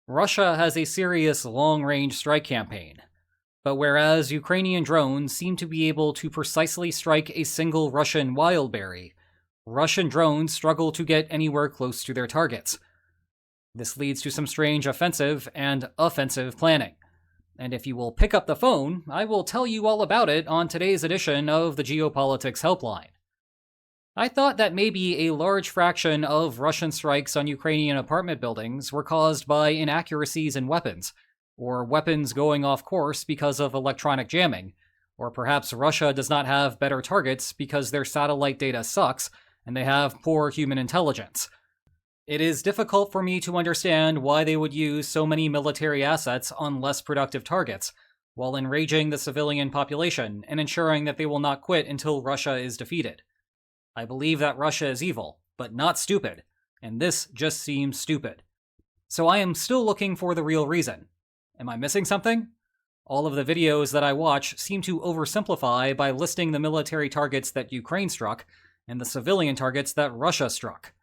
Russia has a serious long-range strike campaign, but whereas Ukrainian drones seem to be able to precisely strike a single Russian wildberry, Russian drones struggle to get anywhere close to their targets. This leads to some strange offensive and offensive planning. And if you will pick up the phone, I will tell you all about it on today's edition of the Geopolitics Helpline. I thought that maybe a large fraction of Russian strikes on Ukrainian apartment buildings were caused by inaccuracies in weapons, or weapons going off course because of electronic jamming, or perhaps Russia does not have better targets because their satellite data sucks and they have poor human intelligence. It is difficult for me to understand why they would use so many military assets on less productive targets, while enraging the civilian population and ensuring that they will not quit until Russia is defeated. I believe that Russia is evil, but not stupid, and this just seems stupid. So I am still looking for the real reason. Am I missing something? All of the videos that I watch seem to oversimplify by listing the military targets that Ukraine struck and the civilian targets that Russia struck.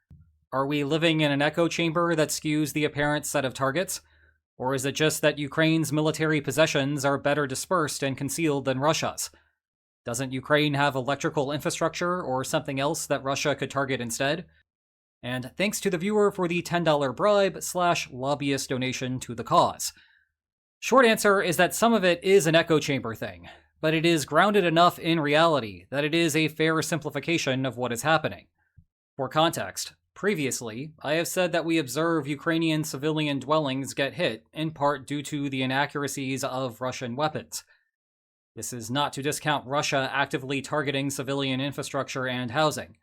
Are we living in an echo chamber that skews the apparent set of targets? Or is it just that Ukraine's military possessions are better dispersed and concealed than Russia's? Doesn't Ukraine have electrical infrastructure or something else that Russia could target instead? And thanks to the viewer for the $10 bribe/lobbyist donation to the cause. Short answer is that some of it is an echo chamber thing, but it is grounded enough in reality that it is a fair simplification of what is happening. For context, previously, I have said that we observe Ukrainian civilian dwellings get hit in part due to the inaccuracies of Russian weapons. This is not to discount Russia actively targeting civilian infrastructure and housing,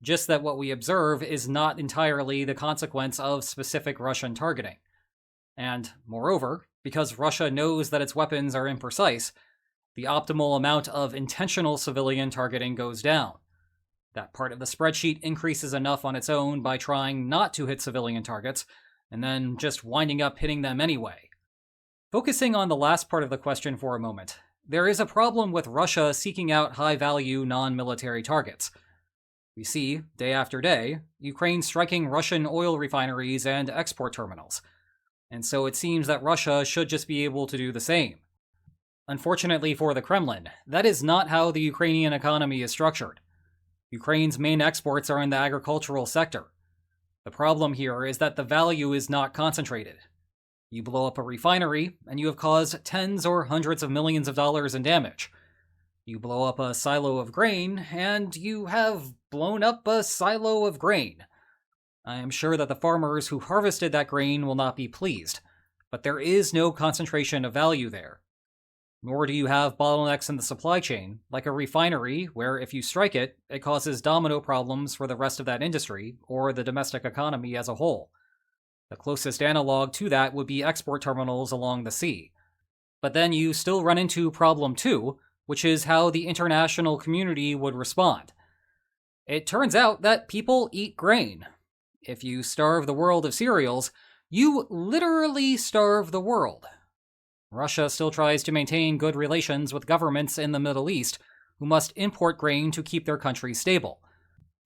just that what we observe is not entirely the consequence of specific Russian targeting. And, moreover, because Russia knows that its weapons are imprecise, the optimal amount of intentional civilian targeting goes down. That part of the spreadsheet increases enough on its own by trying not to hit civilian targets, and then just winding up hitting them anyway. Focusing on the last part of the question for a moment, there is a problem with Russia seeking out high-value non-military targets. We see, day after day, Ukraine striking Russian oil refineries and export terminals, and so it seems that Russia should just be able to do the same. Unfortunately for the Kremlin, that is not how the Ukrainian economy is structured. Ukraine's main exports are in the agricultural sector. The problem here is that the value is not concentrated. You blow up a refinery, and you have caused tens or hundreds of millions of dollars in damage. You blow up a silo of grain, and you have blown up a silo of grain. I am sure that the farmers who harvested that grain will not be pleased, but there is no concentration of value there. Nor do you have bottlenecks in the supply chain, like a refinery where if you strike it, it causes domino problems for the rest of that industry, or the domestic economy as a whole. The closest analog to that would be export terminals along the sea. But then you still run into problem 2, which is how the international community would respond. It turns out that people eat grain. If you starve the world of cereals, you literally starve the world. Russia still tries to maintain good relations with governments in the Middle East, who must import grain to keep their country stable.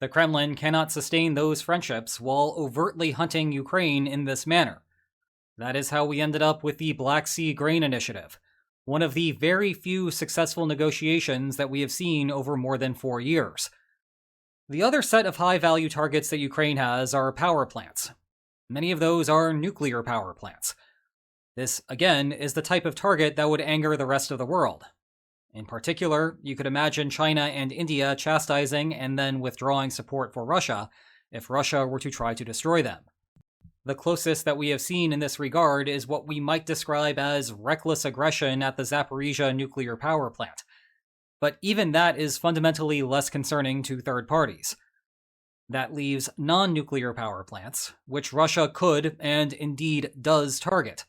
The Kremlin cannot sustain those friendships while overtly hunting Ukraine in this manner. That is how we ended up with the Black Sea Grain Initiative, one of the very few successful negotiations that we have seen over more than 4 years. The other set of high-value targets that Ukraine has are power plants. Many of those are nuclear power plants. This, again, is the type of target that would anger the rest of the world. In particular, you could imagine China and India chastising and then withdrawing support for Russia if Russia were to try to destroy them. The closest that we have seen in this regard is what we might describe as reckless aggression at the Zaporizhzhia nuclear power plant. But even that is fundamentally less concerning to third parties. That leaves non-nuclear power plants, which Russia could and indeed does target.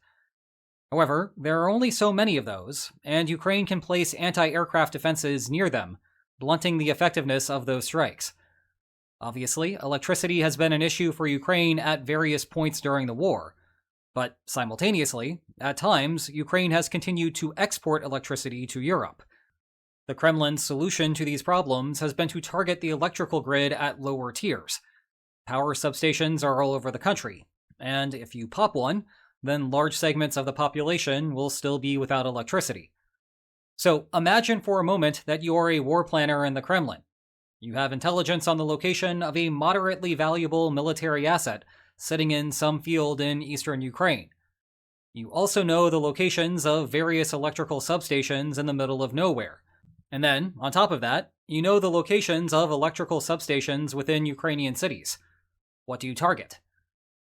However, there are only so many of those, and Ukraine can place anti-aircraft defenses near them, blunting the effectiveness of those strikes. Obviously, electricity has been an issue for Ukraine at various points during the war, but simultaneously, at times, Ukraine has continued to export electricity to Europe. The Kremlin's solution to these problems has been to target the electrical grid at lower tiers. Power substations are all over the country, and if you pop one, then large segments of the population will still be without electricity. So imagine for a moment that you are a war planner in the Kremlin. You have intelligence on the location of a moderately valuable military asset sitting in some field in eastern Ukraine. You also know the locations of various electrical substations in the middle of nowhere. And then, on top of that, you know the locations of electrical substations within Ukrainian cities. What do you target?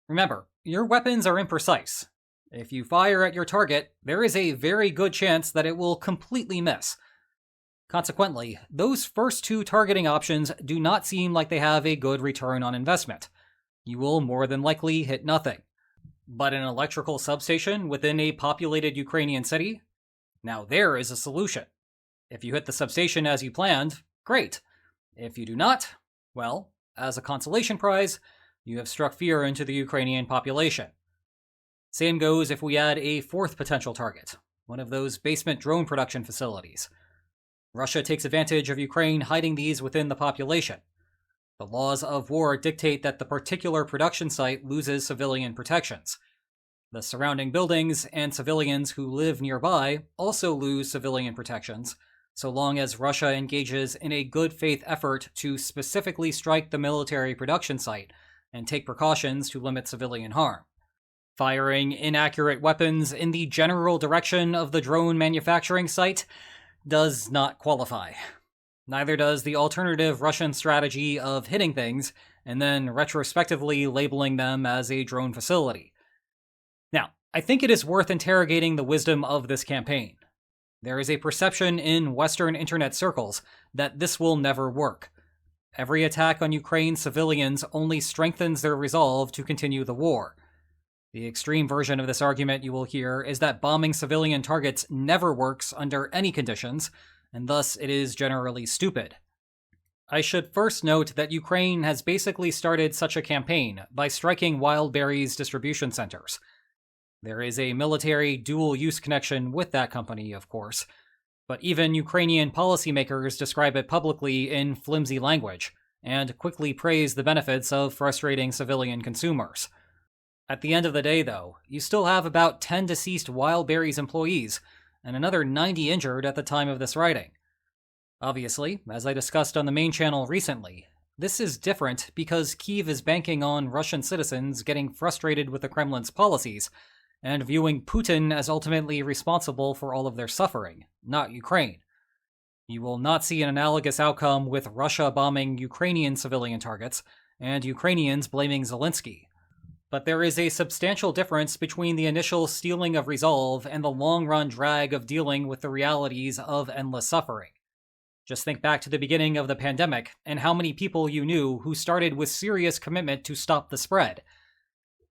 Remember, your weapons are imprecise. If you fire at your target, there is a very good chance that it will completely miss. Consequently, those first two targeting options do not seem like they have a good return on investment. You will more than likely hit nothing. But an electrical substation within a populated Ukrainian city? Now there is a solution. If you hit the substation as you planned, great. If you do not, well, as a consolation prize, you have struck fear into the Ukrainian population. Same goes if we add a fourth potential target, one of those basement drone production facilities. Russia takes advantage of Ukraine hiding these within the population. The laws of war dictate that the particular production site loses civilian protections. The surrounding buildings and civilians who live nearby also lose civilian protections, so long as Russia engages in a good faith effort to specifically strike the military production site and take precautions to limit civilian harm. Firing inaccurate weapons in the general direction of the drone manufacturing site does not qualify. Neither does the alternative Russian strategy of hitting things and then retrospectively labeling them as a drone facility. Now, I think it is worth interrogating the wisdom of this campaign. There is a perception in Western internet circles that this will never work. Every attack on Ukraine's civilians only strengthens their resolve to continue the war. The extreme version of this argument you will hear is that bombing civilian targets never works under any conditions, and thus it is generally stupid. I should first note that Ukraine has basically started such a campaign by striking Wildberries distribution centers. There is a military dual-use connection with that company, of course, but even Ukrainian policymakers describe it publicly in flimsy language, and quickly praise the benefits of frustrating civilian consumers. At the end of the day, though, you still have about 10 deceased Wildberries employees, and another 90 injured at the time of this writing. Obviously, as I discussed on the main channel recently, this is different because Kyiv is banking on Russian citizens getting frustrated with the Kremlin's policies, and viewing Putin as ultimately responsible for all of their suffering, not Ukraine. You will not see an analogous outcome with Russia bombing Ukrainian civilian targets, and Ukrainians blaming Zelensky. But there is a substantial difference between the initial stealing of resolve and the long-run drag of dealing with the realities of endless suffering. Just think back to the beginning of the pandemic and how many people you knew who started with serious commitment to stop the spread.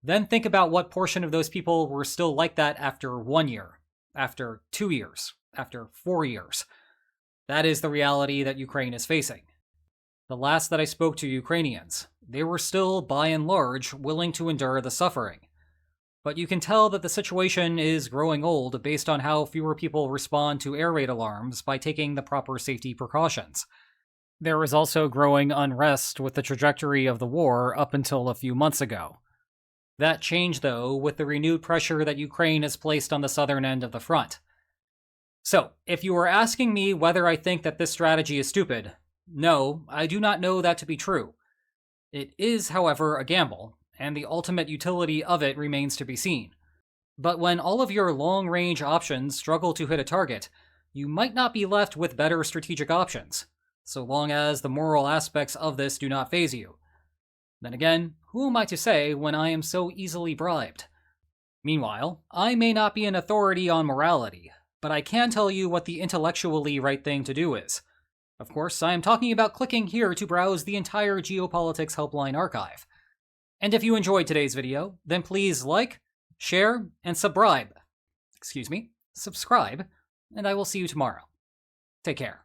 Then think about what portion of those people were still like that after 1 year, after 2 years, after 4 years. That is the reality that Ukraine is facing. The last that I spoke to Ukrainians, they were still, by and large, willing to endure the suffering. But you can tell that the situation is growing old based on how fewer people respond to air raid alarms by taking the proper safety precautions. There is also growing unrest with the trajectory of the war up until a few months ago. That changed, though, with the renewed pressure that Ukraine has placed on the southern end of the front. So, if you are asking me whether I think that this strategy is stupid, no, I do not know that to be true. It is, however, a gamble, and the ultimate utility of it remains to be seen. But when all of your long-range options struggle to hit a target, you might not be left with better strategic options, so long as the moral aspects of this do not faze you. Then again, who am I to say when I am so easily bribed? Meanwhile, I may not be an authority on morality, but I can tell you what the intellectually right thing to do is. Of course, I am talking about clicking here to browse the entire Geopolitics Helpline archive. And if you enjoyed today's video, then please like, share, and subscribe, and I will see you tomorrow. Take care.